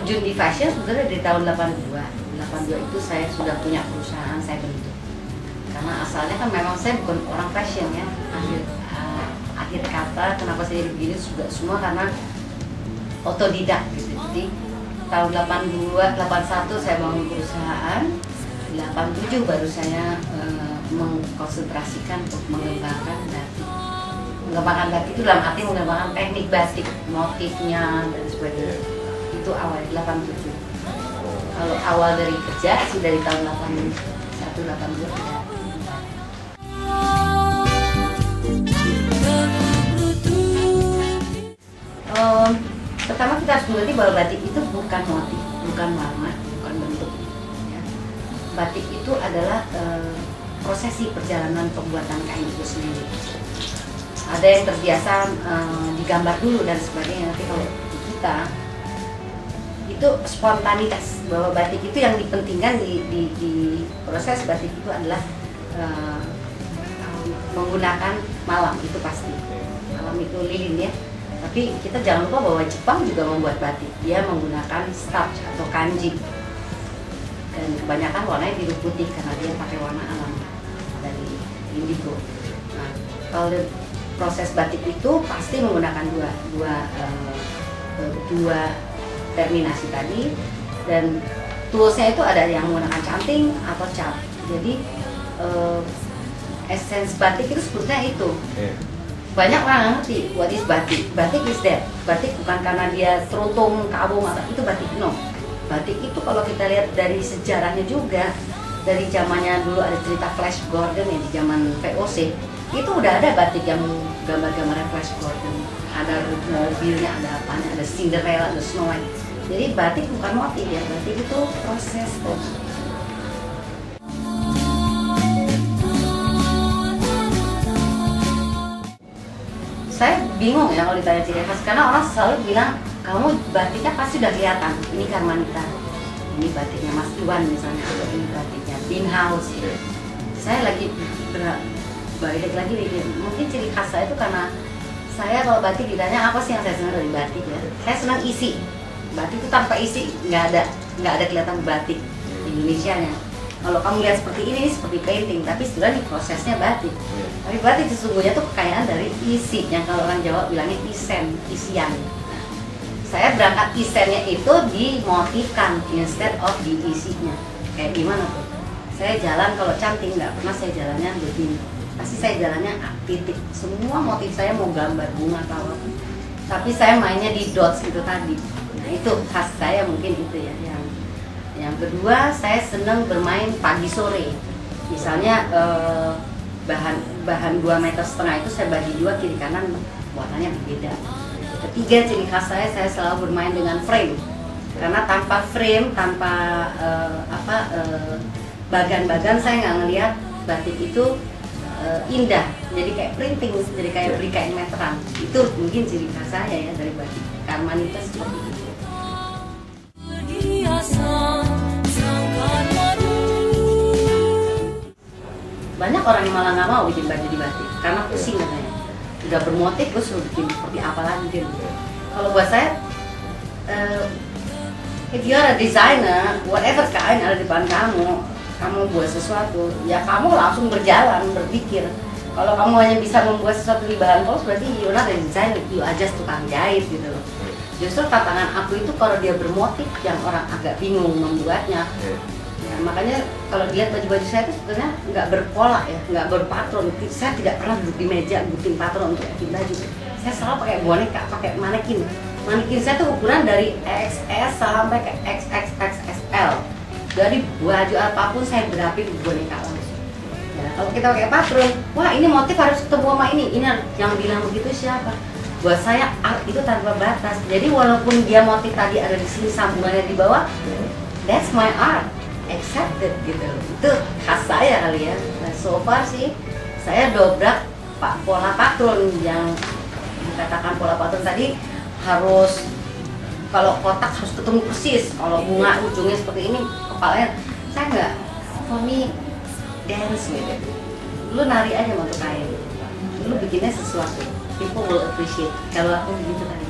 terjun di fashion sebetulnya dari tahun 82. 82 itu saya sudah punya perusahaan saya bentuk. Karena asalnya kan memang saya bukan orang fashion ya. Akhir kata kenapa saya jadi begini juga semua karena otodidak gitu. Jadi tahun 82, 81 saya bangun perusahaan. 87 baru saya mengkonsentrasikan untuk mengembangkan batik. Mengembangkan batik itu dalam arti mengembangkan teknik batik, motifnya dan sebagainya. Itu awal 87. Kalau awal dari kerja sih dari tahun 81, 82 ya. Pertama kita harus mengerti bahwa batik itu bukan motif, bukan warna, bukan bentuk. Ya. Batik itu adalah prosesi perjalanan pembuatan kain itu sendiri. Ada yang terbiasa digambar dulu dan sebagainya. Nanti kalau di kita itu spontanitas, bahwa batik itu yang dipentingkan di proses batik itu adalah menggunakan malam, itu pasti. Malam itu lilin ya. Tapi kita jangan lupa bahwa Jepang juga membuat batik. Dia menggunakan starch atau kanji. Dan kebanyakan warnanya biru putih karena dia pakai warna alam dari indigo. Nah, kalau proses batik itu pasti menggunakan dua terminasi tadi, dan toolsnya itu ada yang menggunakan canting atau cap. Jadi essence batik itu sebetulnya itu. Banyak orang nggak ngerti what is batik. Batik is that. Batik bukan karena dia terutung, kabung, atau itu batik, no. Batik itu kalau kita lihat dari sejarahnya juga, dari zamannya dulu ada cerita Flash Gordon ya, di zaman VOC itu udah ada batik yang gambar-gambarnya Flash Gordon, ada mobilnya, ada apanya, ada Cinderella, ada Snow White. Jadi batik bukan motif ya, batik itu proses. Saya bingung ya kalau ditanya ciri khas, karena orang selalu bilang kamu batiknya pasti udah kelihatan. Ini Karmanita, ini batiknya Mas Iwan misalnya, atau ini batiknya Binhouse. Saya lagi balik lagi mungkin ciri khas saya itu karena saya kalau batik ditanya apa sih yang saya senang dari batik ya. Saya senang isi. Batik itu tanpa isi nggak ada kelihatan batik Indonesianya. Kalau kamu lihat seperti ini seperti painting, tapi sebenarnya prosesnya batik. Tapi batik sesungguhnya itu kekayaan dari isi, yang kalau orang Jawa bilangnya isian. Nah, saya berangkat isennya itu dimotifkan instead of diisinya. Kayak gimana tuh? Saya jalan kalau canting nggak pernah saya jalannya begini. Pasti saya jalannya titik. Semua motif saya mau gambar bunga atau apa. Tapi saya mainnya di dots itu tadi. Nah itu khas saya mungkin itu ya. Yang kedua, saya senang bermain pagi sore. Misalnya bahan 2,5 meter itu saya bagi dua, kiri kanan warnanya berbeda. Ketiga, ciri khas saya selalu bermain dengan frame. Karena tanpa frame, tanpa bagan-bagan, saya nggak ngelihat batik itu indah. Jadi kayak printing, jadi kayak beri kain meteran. Itu mungkin ciri khas saya ya dari batik Karmanita seperti itu. Banyak orang yang malah nggak mau bikin baju di batik karena pusing katanya. Udah bermotif terus bikin seperti apa lagi gitu. Kalau buat saya, if you are a designer, whatever kain ada di depan kamu buat sesuatu, ya kamu langsung berjalan, berpikir. Kalau kamu hanya bisa membuat sesuatu di bahan polos, berarti you're not a designer, you are just tukang jahit gitu loh. Justru tantangan aku itu kalau dia bermotif yang orang agak bingung membuatnya. Nah, makanya kalau dilihat baju-baju saya itu sebenarnya nggak berpola ya, nggak berpatron. Saya tidak pernah duduk di meja bikin patron untuk bikin baju. Saya selalu pakai boneka, pakai manekin. Manekin saya tuh ukuran dari XS sampai ke XXXXL. Dari baju apapun saya berapin boneka langsung. Ya, kalau kita pakai patron, wah ini motif harus ketemu sama ini. Ini yang bilang begitu siapa? Buat saya art itu tanpa batas. Jadi walaupun dia motif tadi ada di sini, sambungannya di bawah, that's my art. Accepted gitu. Itu khas saya kali ya. Nah, so far sih saya dobrak pola patron yang dikatakan pola patron tadi, harus kalau kotak harus ketemu persis, kalau bunga ujungnya seperti ini, kepalanya. Saya enggak, for me dance with it. Lu nari aja untuk kain, lu bikinnya sesuatu, people will appreciate. Kalau aku gitu tadi.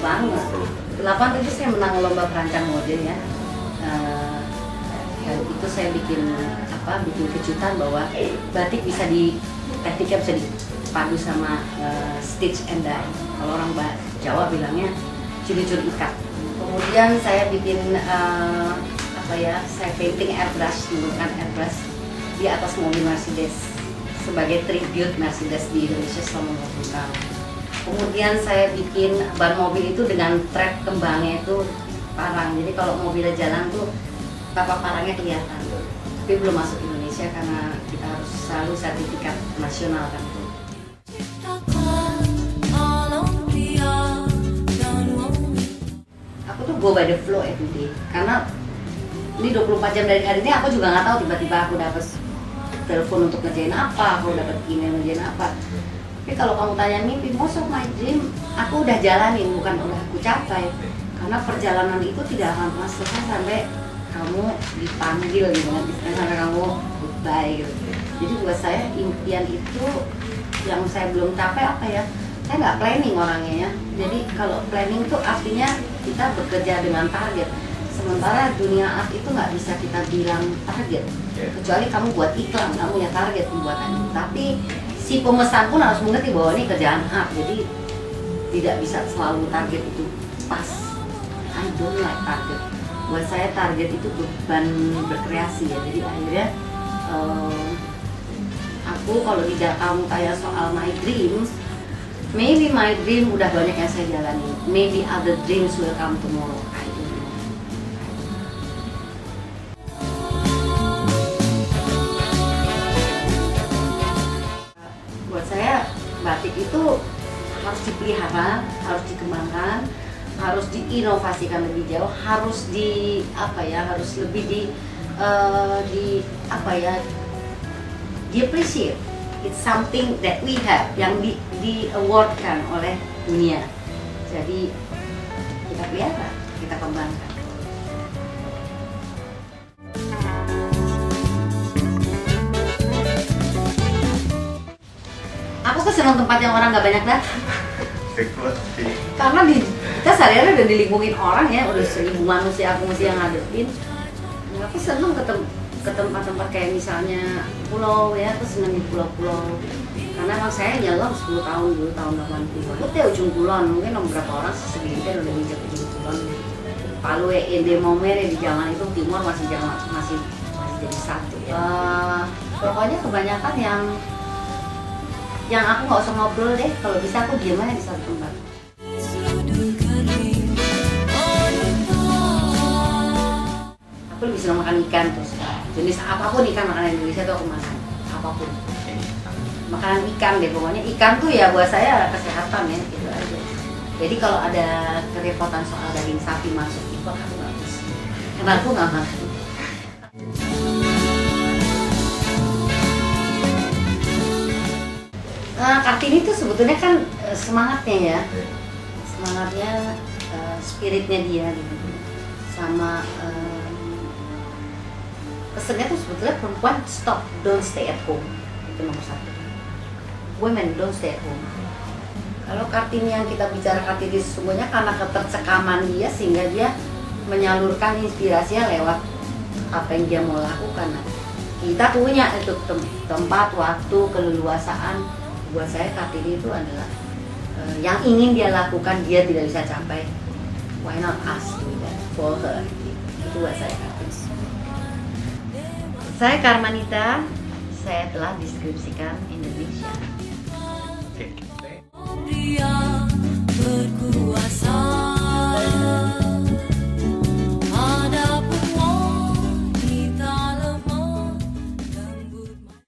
banget. 87 saya menang lomba perancang mode ya. Dan itu saya bikin kejutan bahwa batik bisa tekniknya bisa dipadu sama stitch and dye. Kalau orang Jawa bilangnya curi-curi ikat. Kemudian saya bikin saya painting airbrush, menggunakan airbrush di atas mobil Mercedes sebagai tribute Mercedes di Indonesia selama 20 tahun. Kemudian saya bikin ban mobil itu dengan thread kembangnya itu parang. Jadi kalau mobilnya jalan tuh tapak parangnya kelihatan. Tapi belum masuk Indonesia karena kita harus selalu sertifikat nasional kan. Aku tuh go by the flow every day. Karena ini 24 jam dari hari ini aku juga nggak tahu tiba-tiba aku dapat telepon untuk ngerjain apa, aku dapat email ngerjain apa. Tapi kalau kamu tanya mimpi, most of my dream aku udah jalanin, bukan udah aku capai. Karena perjalanan itu tidak akan pernah selesai sampai kamu dipanggil gitu kan, sampai kamu goodbye gitu. Jadi buat saya impian itu yang saya belum capai apa ya? Saya nggak planning orangnya ya. Jadi kalau planning itu artinya kita bekerja dengan target. Sementara dunia art itu nggak bisa kita bilang target, kecuali kamu buat iklan, kamu punya target pembuatan itu. Tapi si pemesan pun harus mengerti bahwa ini kerjaan art, jadi tidak bisa selalu target itu pas. I don't like target. Buat saya target itu beban berkreasi ya. Jadi akhirnya aku kalau tidak kamu tanya soal my dreams, maybe my dream udah banyak yang saya jalani. Maybe other dreams will come tomorrow. Batik itu harus dipelihara, harus dikembangkan, harus diinovasikan lebih jauh, harus harus lebih di appreciate. It's something that we have yang di awardkan oleh dunia. Jadi kita pelihara, kita kembangkan. Aku senang tempat yang orang nggak banyak datang. Karena kita sehari-hari udah dilingkungin orang ya, udah 1000 manusia aku mesti yang ngadepin. Aku senang ke tempat-tempat kayak misalnya pulau ya, aku senang di pulau-pulau. Karena emang saya nyelam 10 tahun dulu, tahun 80-an. Aku tahu ujung kulon, mungkin beberapa orang segelintir udah nginjak ujung kulon. Palu Ende Momere di zaman itu Timur masih jadi satu. Pokoknya kebanyakan yang aku nggak usah ngobrol deh, kalau bisa aku diam aja di satu tempat. Aku lebih senang makan ikan terus, jenis apapun ikan makanan Indonesia tuh aku makan, apapun. Makanan ikan deh, pokoknya ikan tuh ya buat saya kesehatan ya, gitu aja. Jadi kalau ada kerepotan soal daging sapi masuk itu aku nggak bisa, karena aku nggak makan. Kartini itu sebetulnya kan semangatnya ya, spiritnya dia gitu, sama pesannya tuh sebetulnya perempuan stop, don't stay at home, itu nomor 1. Women don't stay at home. Kalau Kartini yang kita bicara Kartini sesungguhnya karena ketercekaman dia sehingga dia menyalurkan inspirasinya lewat apa yang dia mau lakukan. Kita punya itu tempat, waktu, keleluasaan. Buat saya Kartini itu adalah yang ingin dia lakukan dia tidak bisa capai. Why not us do that for her? Itu buat saya Kartini. Saya Karmanita, saya telah deskripsikan Indonesia. Oke.